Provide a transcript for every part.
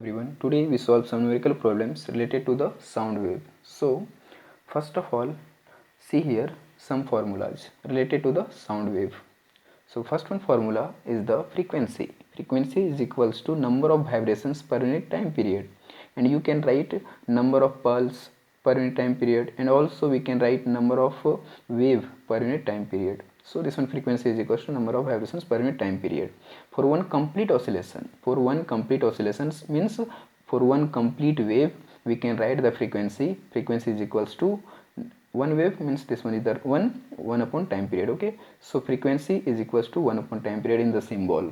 Everyone, today we solve some numerical problems related to the sound wave. So, first of all, see here some formulas related to the sound wave. So, first one formula is the frequency. Frequency is equals to number of vibrations per unit time period, and you can write number of pulse per unit time period, and also we can write number of wave per unit time period. So this one frequency is equals to number of vibrations per unit time period. For one complete oscillation, means for one complete wave, we can write the frequency. Frequency is equals to one wave, means this one is the 1 upon time period. Okay, so frequency is equals to 1 upon time period in the symbol.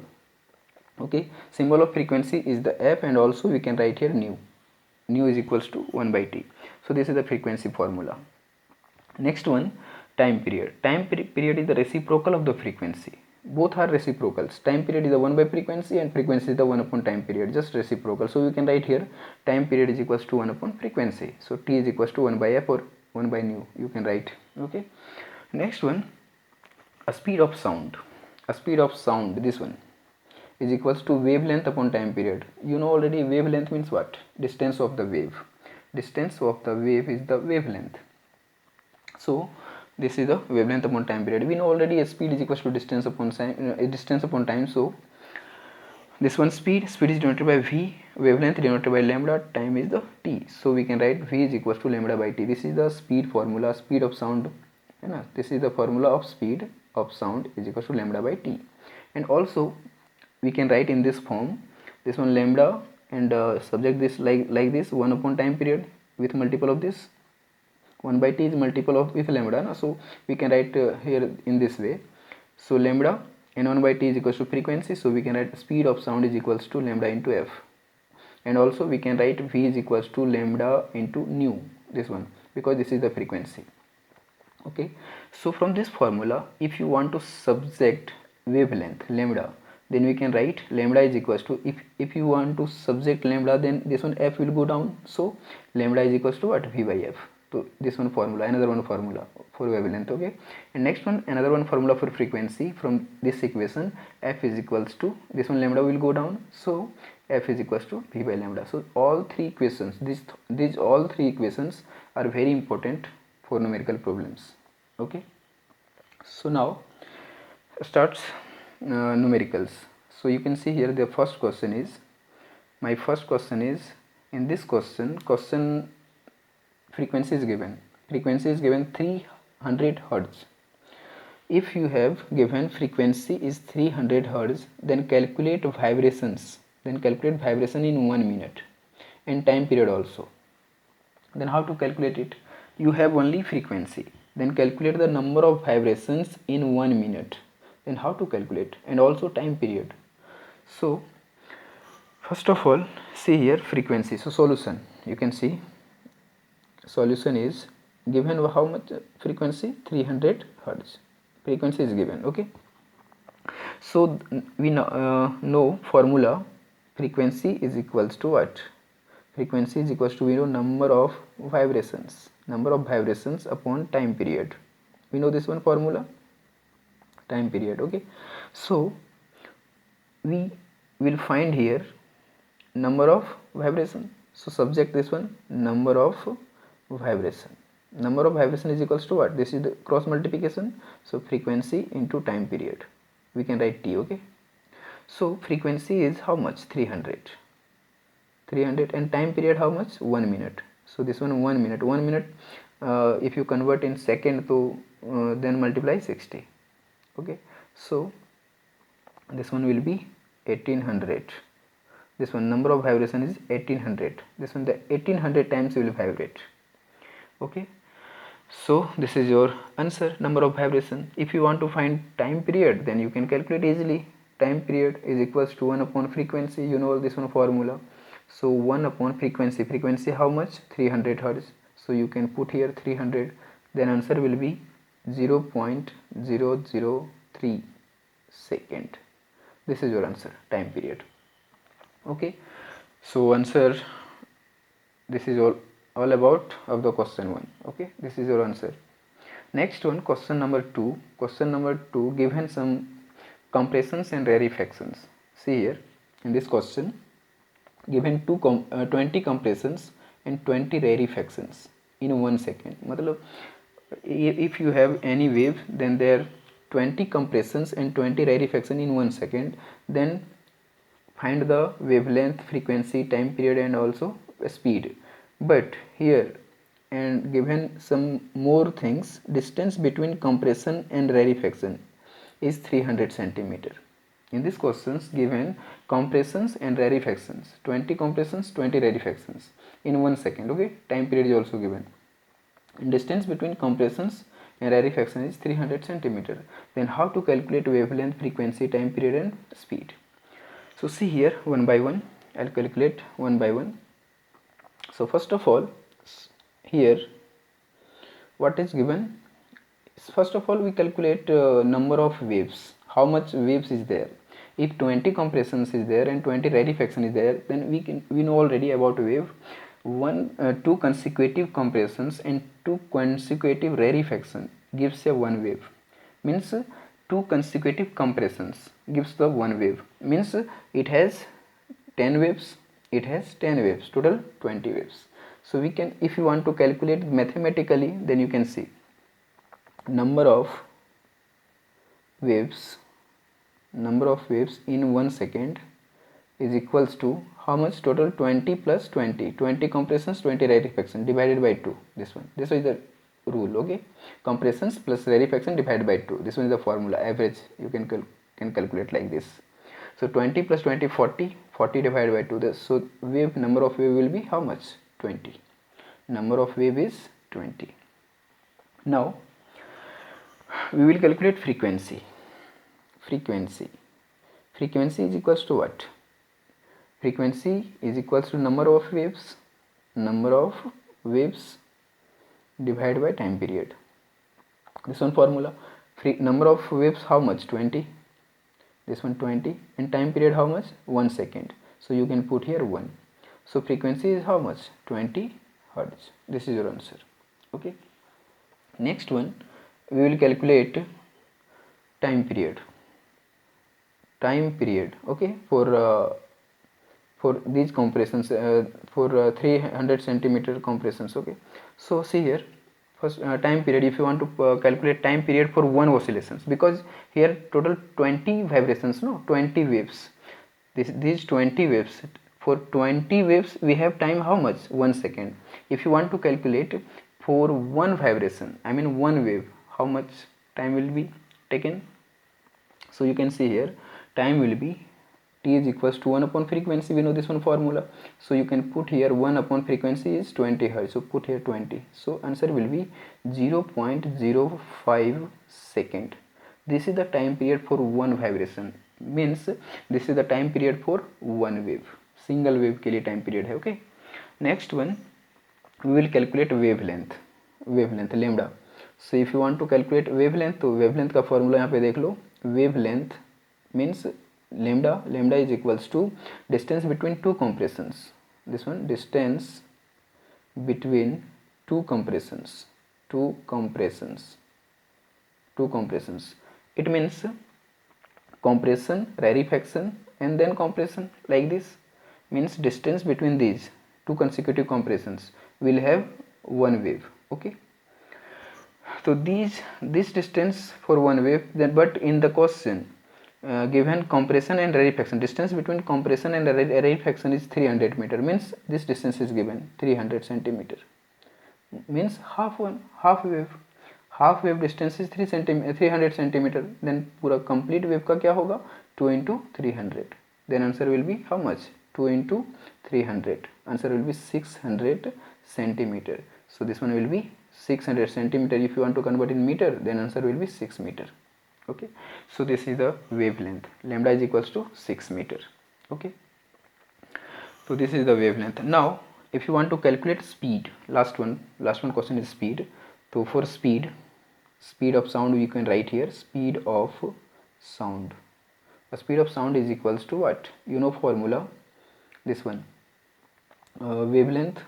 Okay, symbol of frequency is the f, and also we can write here nu is equals to 1 by t. So this is the frequency formula. Next one, time period. Period is the reciprocal of the frequency. Both are reciprocals. Time period is the 1 by frequency, and frequency is the 1 upon time period, just reciprocal. So we can write here time period is equals to 1 upon frequency. So t is equals to 1 by f or 1 by nu, you can write. Okay, next one, a speed of sound. This one is equals to wavelength upon time period. You know already wavelength means what? Distance of the wave. Distance of the wave is the wavelength. So this is the wavelength upon time period. We know already speed is equals to distance upon time. So this one speed is denoted by v, wavelength denoted by lambda, time is the t. So we can write v is equals to lambda by t. This is the speed formula, speed of sound. This is the formula of speed of sound is equals to lambda by t. And also we can write in this form, this one lambda, and subject this like this 1 upon time period with multiple of this 1 by t is multiple of with lambda, so we can write here in this way. So lambda and 1 by t is equals to frequency, so we can write speed of sound is equals to lambda into f, and also we can write v is equals to lambda into nu, this one, because this is the frequency. Okay, so from this formula, if you want to subject wavelength lambda, then we can write lambda is equals to, if you want to subject lambda, then this one f will go down, so lambda is equals to what? V by f. So this one formula, another one formula for wavelength. Okay, and next one, another one formula for frequency. From this equation, f is equals to, this one lambda will go down, so f is equals to v by lambda. So all three equations, these all three equations are very important for numerical problems. Okay, so now starts numericals. So you can see here the first question is, my first question is, in this question frequency is given 300 hertz. If you have given frequency is 300 hertz, then calculate vibration in 1 minute and time period also. Then how to calculate it? You have only frequency, then calculate the number of vibrations in 1 minute. Then how to calculate? And also time period. So first of all, see here frequency. So solution, you can see solution is given how much frequency? 300 hertz frequency is given. Okay, so we know formula, frequency is equals to what? Frequency is equals to, we know, number of vibrations upon time period. We know this one formula, time period. Okay, so we will find here number of vibration. So subject this one, number of vibration is equals to what? This is the cross multiplication, so frequency into time period, we can write t. Okay, so frequency is how much? 300, and time period how much? 1 minute. So this one 1 minute, if you convert in second, so then multiply 60. Okay, so this one will be 1800. This one number of vibration is 1800. This one the 1800 times will vibrate. Okay, so this is your answer, number of vibration. If you want to find time period, then you can calculate easily. Time period is equals to 1 upon frequency. You know this one formula. So 1 upon frequency how much? 300 hertz. So you can put here 300, then answer will be 0.003 second. This is your answer, time period. Okay, so answer, this is all about of the question 1. Okay, this is your answer. Next one, question number 2. Given some compressions and rarefactions. See here in this question, given 20 compressions and 20 rarefactions in 1 second. मतलब if you have any wave, then there are 20 compressions and 20 rarefaction in 1 second, then find the wavelength, frequency, time period and also speed. But here, and given some more things, distance between compression and rarefaction is 300 centimeter. In these questions given compressions and rarefactions, 20 compressions, 20 rarefactions in 1 second. Okay, time period is also given. And distance between compressions and rarefaction is 300 centimeter. Then how to calculate wavelength, frequency, time period and speed? So see here, one by one I'll calculate one by one. So first of all, here what is given, first of all we calculate number of waves, how much waves is there. If 20 compressions is there and 20 rarefaction is there, then we know already about wave. Two consecutive compressions and two consecutive rarefaction gives a one wave. Means two consecutive compressions gives the one wave. Means it has 10 waves, it has 10 waves, total 20 waves. So we can, if you want to calculate mathematically, then you can see number of waves in 1 second is equals to how much? Total 20 plus 20, 20 compressions, 20 rarefaction divided by 2. This is the rule. Okay, compressions plus rarefaction divided by 2. This one is the formula. Average you can calculate like this. So 20 plus 20, 40, 40 divided by 2. So number of wave will be how much? 20. Number of wave is 20. Now we will calculate frequency. Frequency is equals to what? Frequency is equals to number of waves divided by time period. This one formula. Number of waves how much? 20. This one 20. And time period how much? 1 second. So you can put here 1. So frequency is how much? 20 Hertz. This is your answer. Okay. Next one, we will calculate time period. Okay, for these compressions, for 300 centimeter compressions. Okay, so see here, first time period. If you want to calculate time period for one oscillations, because here total 20 vibrations, no, 20 waves. These 20 waves, for 20 waves we have time how much? 1 second. If you want to calculate for one vibration, I mean one wave, how much time will be taken? So you can see here, time will be T is equals to 1 upon frequency. We know this one formula. So you can put here 1 upon frequency is 20 Hertz. So put here 20. So answer will be 0.05 second. This is the time period for one vibration. Means this is the time period for one wave. Single wave के लिए time period है. Okay. Next one, we will calculate wavelength. Lambda. So if you want to calculate wavelength, तो wavelength का formula यहाँ पे देख लो. Wavelength means lambda is equals to distance between two compressions. This one, distance between two compressions. It means compression, rarefaction and then compression, like this. Means distance between these two consecutive compressions will have one wave. Okay, so this distance for one wave, then but in the question given compression and rarefaction, distance between compression and rarefaction is 300 meter. Means this distance is given 300 centimeter. Means half wave distance is 300 centimeter. Then पूरा complete wave का क्या होगा? 2 into 300. Then answer will be how much? 2 into 300. Answer will be 600 centimeter. So this one will be 600 centimeter. If you want to convert in meter, then answer will be 6 meter. Okay, so this is the wavelength. Lambda is equals to 6 meter. Okay, so this is the wavelength. Now if you want to calculate speed, last one question is speed. So for speed of sound, we can write here speed of sound. The speed of sound is equals to what? You know formula, this one, wavelength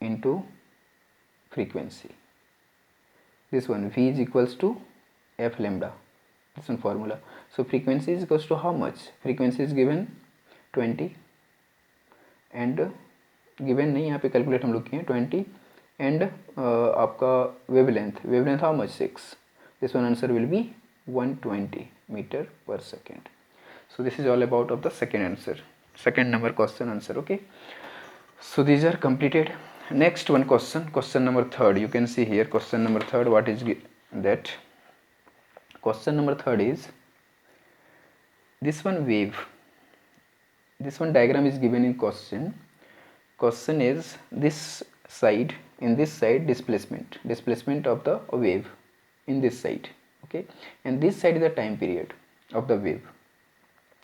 into frequency. This one, V is equals to F lambda. This one formula. So frequency is equals to how much? Frequency is given 20 and given नहीं, यहाँ पे calculate हम लोग किए 20 and आपका wavelength how much 6. This one answer will be 120 metre per second. So this is all about of the second answer, second number question answer. Okay, so these are completed. Next one question number third. You can see here question number third. What is that? Question number third is this one wave. This one diagram is given in question. Question is this side, in this side displacement of the wave in this side. Okay, and this side is the time period of the wave.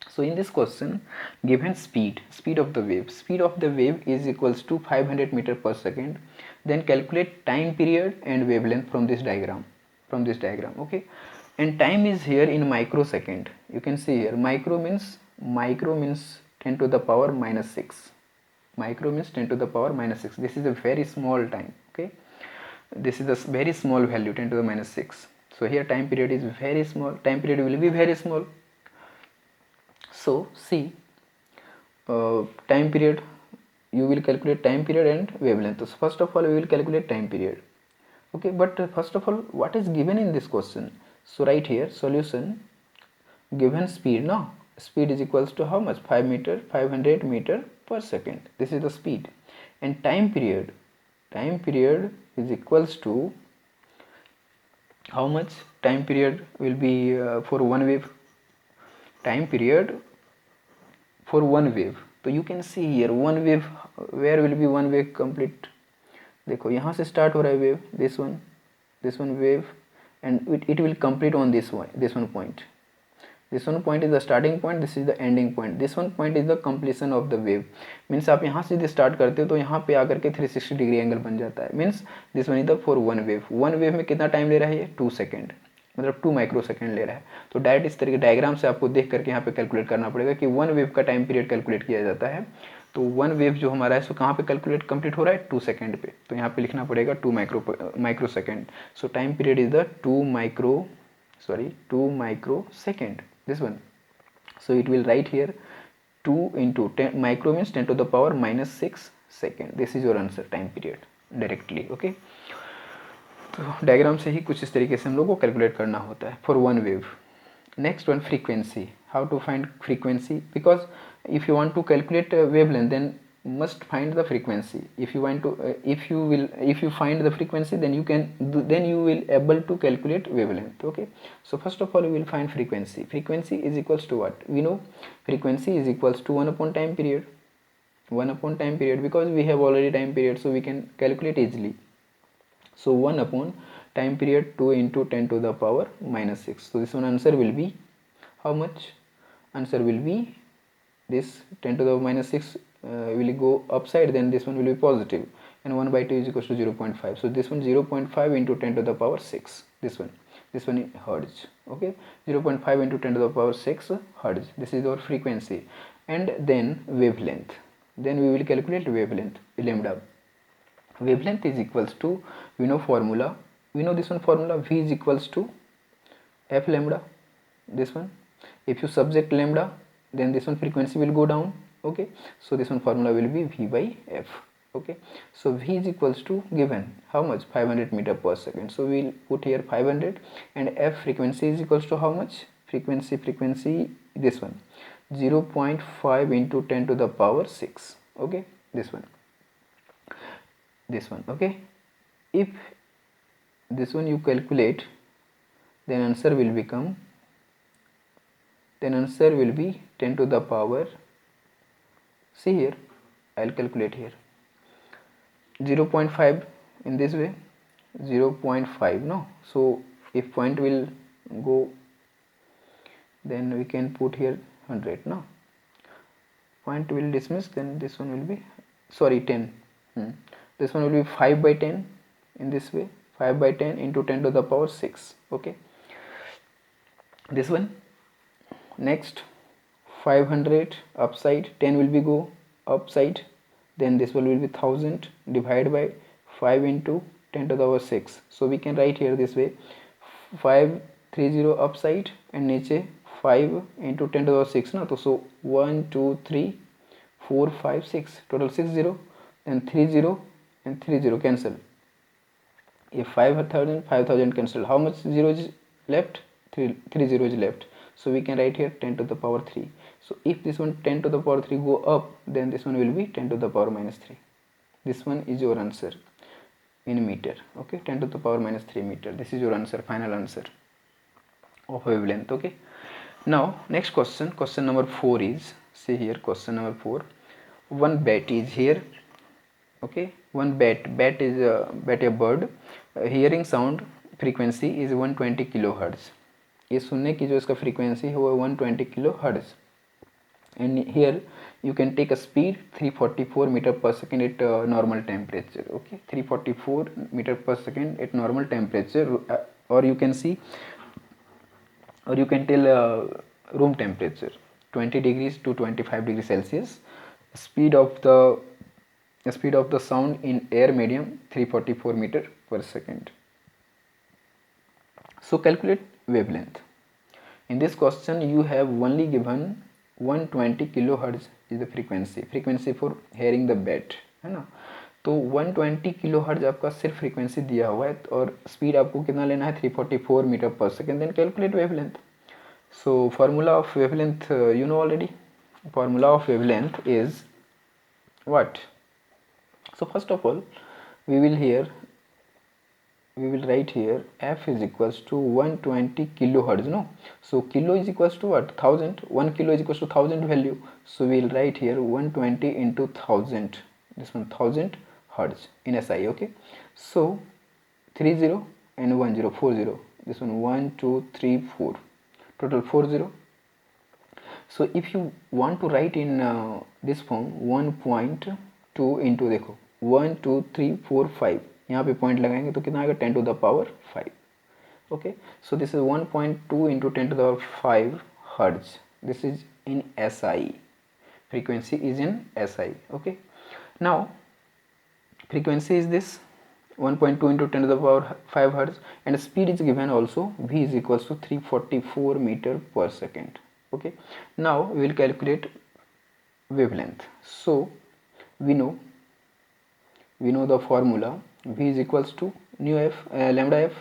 So in this question given speed of the wave is equals to 500 meter per second. Then calculate time period and wavelength from this diagram. Okay, and time is here in microsecond. You can see here micro means 10 to the power minus 6. Micro means 10 to the power minus 6. This is a very small time. Okay, this is a very small value, 10 to the minus 6. So here time period is very small, time period will be very small. So see, time period, you will calculate time period and wavelength. So first of all we will calculate time period. Okay, but first of all what is given in this question? So right here solution, given speed, no, speed is equals to how much? 500 meter per second. This is the speed. And time period is equals to how much? Time period will be for one wave, time period for one wave. तो you can see here one wave, where will be one wave complete? देखो यहाँ से start हो रहा है wave, this one wave, and it will complete on this one point. This one point is the starting point, this is the ending point. This one point is the completion of the wave. Means आप यहाँ से start करते हो तो यहाँ पे आकर के 360 डिग्री एंगल बन जाता है. Means this one is the for one wave. One wave में कितना टाइम ले रहा है ये? 2 सेकेंड, मतलब 2 माइक्रो सेकेंड ले रहा है. तो डायरेक्ट इस तरीके डायग्राम से आपको देख करके यहाँ पे कैलकुलेट करना पड़ेगा कि वन वेव का टाइम पीरियड कैलकुलेट किया जाता है. तो वन वेव जो हमारा है सो कहाँ पे कैलकुलेट कंप्लीट हो रहा है? 2 सेकेंड पे. तो यहाँ पे लिखना पड़ेगा 2 micro second. So time period is the 2 micro second. This one. So it will write here 2 into 10 micro means 10 to the power minus 6 second. This is your answer, time period directly. Okay, तो diagram से ही कुछ इस तरीके से हम लोग को calculate करना होता है for one wave. Next one frequency. How to find frequency? Because if you want to calculate wavelength then must find the frequency. If you find the frequency then you will able to calculate wavelength. Okay, so first of all we will find frequency. Frequency is equals to what? We know frequency is equals to 1 upon time period. 1 upon time period, because we have already time period, so we can calculate easily. So 1 upon time period 2 into 10 to the power minus 6. So this one answer will be how much? Answer will be this 10 to the minus 6 will go upside, then this one will be positive, and 1 by 2 is equals to 0.5. So this one 0.5 into 10 to the power 6. This one in hertz. Okay, 0.5 into 10 to the power 6 hertz. This is our frequency. And then wavelength. Then we will calculate wavelength, lambda. Wavelength is equals to, we know formula. We know this one formula, V is equals to f lambda. This one, if you subject lambda, then this one frequency will go down. Okay, so this one formula will be V by F. Okay, so V is equals to given how much? 500 meter per second. So we will put here 500, and F frequency is equals to how much? Frequency this one 0.5 into 10 to the power 6. Okay, this one. Okay, if this one you calculate, then answer will be 10 to the power, see here, I'll calculate here 0.5 in this way, 0.5, no, so if point will go, then we can put here 100, no, point will dismiss, then this one will be 10. This one will be 5 by 10 in this way, 5 by 10 into 10 to the power 6. Okay, this one. Next 500 upside, 10 will be go upside, then this one will be 1000 divided by 5 into 10 to the power 6. So we can write here this way 530 upside and नीचे 5 into 10 to the power 6 ना, तो सो 1 2 3 4 5 6 total 6 0 and 3 0 and 3 0 cancel. ये 5,000 cancel. How much zero is left? 3 zero is left. So we can write here 10 to the power 3. So if this one 10 to the power 3 go up, then this one will be 10 to the power minus 3. This one is your answer in meter. Okay, 10 to the power minus 3 meter. This is your answer, final answer of wavelength. Okay, now next question, question number 4 is, see here, question number 4, one bat is here. Okay, one bat is a bird, hearing sound frequency is 120 kilohertz. ये सुनने की जो इसका frequency है वो 120 kilohertz. And here you can take a speed 344 meter per second at normal temperature. Okay, 344 meter per second at normal temperature, or you can see, or you can tell room temperature 20 degrees to 25 degrees Celsius. Speed of the sound in air medium 344 meter per second. So calculate wavelength. In this question you have only given 120 kilohertz is the frequency for hearing the bat, है ना. तो 120 kilohertz आपका सिर्फ frequency दिया हुआ है और speed आपको कितना लेना है 344 metre per second. Then calculate wavelength. So formula of wavelength you know already. Formula of wavelength is what? So first of all we will write here f is equals to 120 kilohertz, no. So kilo is equals to what? 1000. 1 kilo is equals to 1000 value. So we will write here 120 into 1000. This one 1000 hertz in SI. Okay, so 30 and 10 40. This one 1 2 3 4, total 40. So if you want to write in this form 1.2 into, देखो 1 2 3 4 5, यहाँ पे point लगाएंगे तो कितना आएगा 10 to the power 5. Okay, so this is 1.2 into 10 to the power 5 hertz. This is in SI. Frequency is in SI. Okay, now frequency is this 1.2 into 10 to the power 5 hertz, and speed is given also, v is equals to 344 meter per second. Okay, now we will calculate wavelength. So we know the formula, v is equals to nu f, lambda f.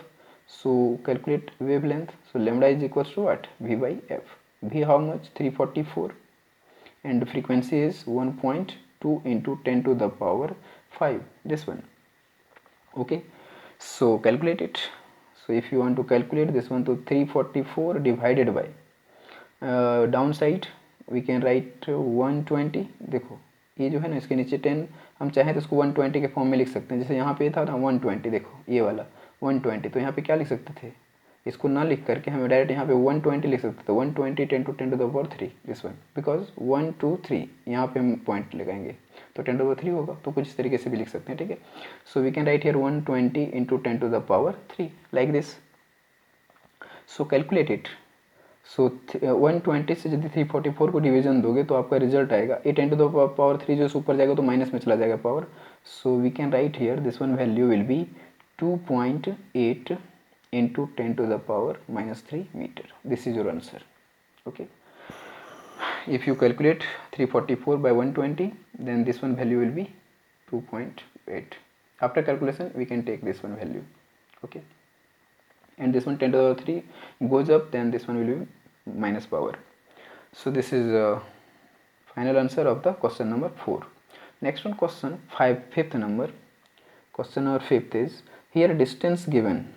So calculate wavelength. So lambda is equals to what? V by f. V how much? 344, and frequency is 1.2 into 10 to the power 5, this one. Okay, so calculate it. So if you want to calculate this one, to 344 divided by downside we can write 120. देखो ये जो है ना, इसके नीचे 10, हम चाहें तो इसको 120 के फॉर्म में लिख सकते हैं. जैसे यहाँ पे था ना 120, देखो ये वाला 120, तो यहाँ पे क्या लिख सकते थे, इसको ना लिख करके हमें डायरेक्ट यहाँ पे 120 लिख सकते थे. 120 10 to 10 to the power 3, this one, because 1 2 3 यहाँ पे हम पॉइंट लगाएंगे तो 10 to the power 3 होगा. तो कुछ इस तरीके से भी लिख सकते हैं. ठीक है, so we can write here 120 into 10 to the power 3 like this. So calculate it. So 120 से यदि 344 को डिवीजन दोगे तो आपका रिजल्ट आएगा 8 10 to the power 3, जो ऊपर जाएगा तो माइनस में चला जाएगा power. So we can write here this one value will be 2.8 into 10 to the power minus 3 meter. This is your answer. Okay, if you calculate 344 by 120, then this one value will be 2.8. After calculation we can take this one value. Okay, and this one 10 to the 3 goes up, then this one will be minus power. So this is final answer of the question number 4. Next one, question 5, fifth number. Question number 5th is, here distance given.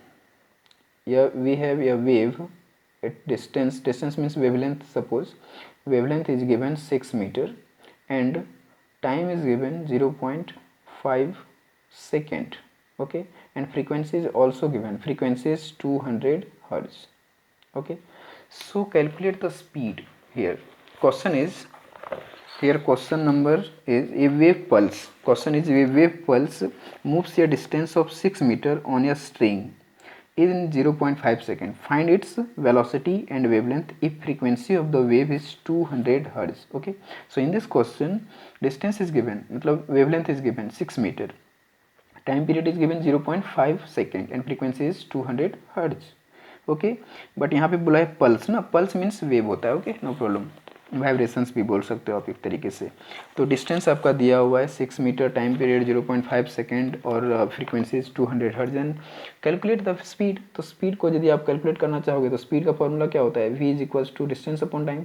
Here we have a wave at distance means wavelength. Suppose wavelength is given 6 meter and time is given 0.5 second. Okay, and frequency is also given, frequency is 200 hertz. Okay, so calculate the speed. Here question is, here question number is a wave pulse. Question is, a wave pulse moves a distance of 6 meter on a string in 0.5 second. Find its velocity and wavelength if frequency of the wave is 200 hertz. Okay, so in this question distance is given, मतलब wavelength is given 6 meter, time period is given 0.5 second, and frequency is 200 hertz. Okay, but यहाँ पे बोला है pulse ना, pulse means wave होता है, okay, no problem, vibrations भी बोल सकते हो आप एक तरीके से। तो डिस्टेंस आपका दिया हुआ है 6 मीटर, टाइम पीरियड 0.5 सेकेंड और frequencies 200 hertz. And calculate the speed, तो स्पीड को यदि आप कैलकुलेट करना चाहोगे तो स्पीड का फॉर्मूला क्या होता है, v is equals to distance upon time,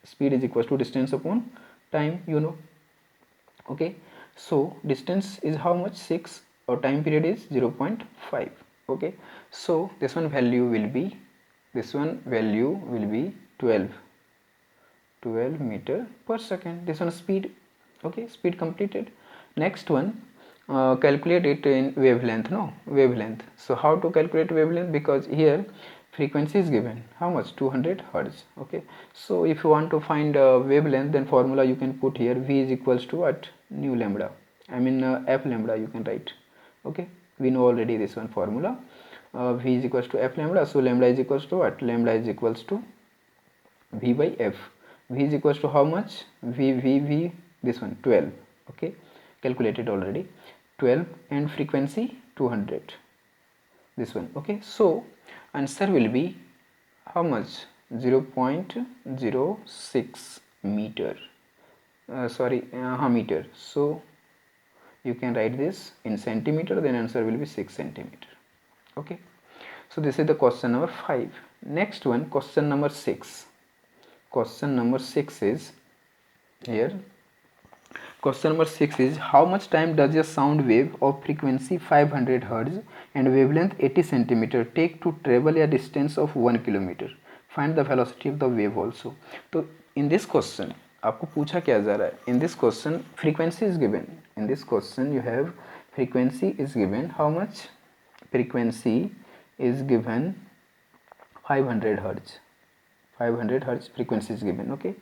speed is equals to distance upon time, you know, okay. So distance is how much, 6, or time period is 0.5, okay. So this one value will be 12 meter per second. This one speed, okay, speed completed. Next one, calculate it in wavelength, no, wavelength. So how to calculate wavelength, because here frequency is given how much, 200 hertz, okay. So if you want to find wavelength, then formula you can put here, v is equals to what, nu lambda, I mean f lambda you can write, okay. We know already this one formula, v is equals to f lambda. So lambda is equals to what, lambda is equals to v by f. V is equals to how much, v, this one 12, okay, calculated already, 12, and frequency 200, this one, okay. So answer will be how much, 0.06 meter, meter. So you can write this in centimeter, then answer will be 6 centimeter, okay. So this is the question number 5. Next one, question number 6. Question number 6 is here. Question number 6 is, how much time does a sound wave of frequency 500 Hz and wavelength 80 cm take to travel a distance of 1 km? Find the velocity of the wave also. तो in this question आपको पूछा क्या जा रहा है, in this question frequency is given, in this question you have frequency is given, how much, frequency is given 500 Hz, 500 Hz frequency is given, okay.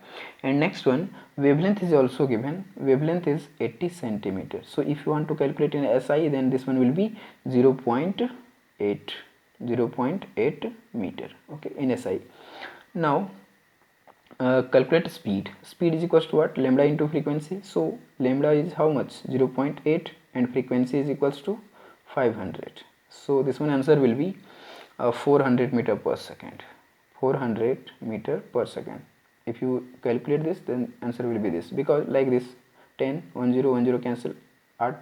And next one, wavelength is also given, wavelength is 80 centimeter. So if you want to calculate in SI, then this one will be 0.8 meter, okay, in SI. Now calculate speed, speed is equals to what, lambda into frequency. So lambda is how much, 0.8, and frequency is equals to 500. So this one answer will be 400 meter per second, 400 meter per second. If you calculate this, then answer will be this, because like this 10 10 10 cancel, 8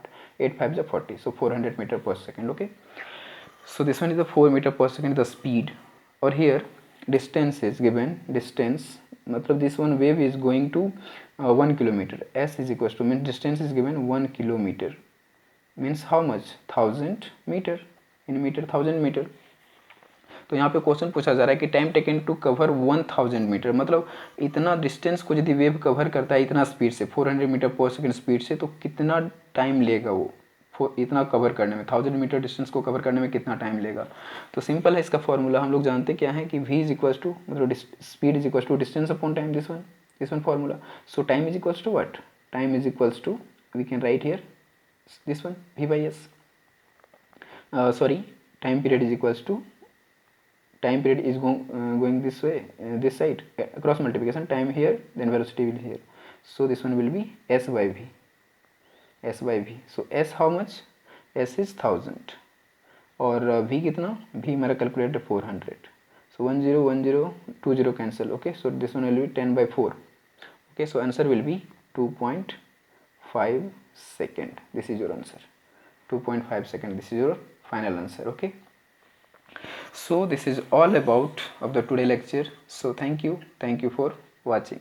5 is 40, so 400 meter per second, okay. So this one is the 4 meter per second, the speed. Or here distance is given, distance matlab this one wave is going to 1 kilometer, s is equals to, means distance is given 1 kilometer, means how much, 1000 meter, in meter 1000 meter. तो यहाँ पे question पूछा जा रहा है कि time taken to cover 1000 metre, मतलब इतना डिस्टेंस को यदि वेव कवर करता है इतना स्पीड से, 400 मीटर पर सेकंड स्पीड से, तो कितना टाइम लेगा वो इतना कवर करने में, 1000 मीटर डिस्टेंस को कवर करने में कितना टाइम लेगा। तो सिंपल है इसका फॉर्मूला, हम लोग जानते क्या है कि v इज इक्वल्स टू, मतलब speed is equals to distance upon time, this one formula. So time is equals to what, time is equals to, we can write here this one v by s, sorry, time period is equals to, time period is going this way, this side, cross multiplication, time here, then velocity will here. So this one will be s by v, s by v. So s how much, s is 1000, और v कितना, v हमारा calculator 400. So 10 10 20 cancel, okay. So this one will be 10 by 4, okay. So answer will be 2.5 second. This is your answer, 2.5 second. This is your final answer, okay. So this is all about of the today lecture. So thank you for watching.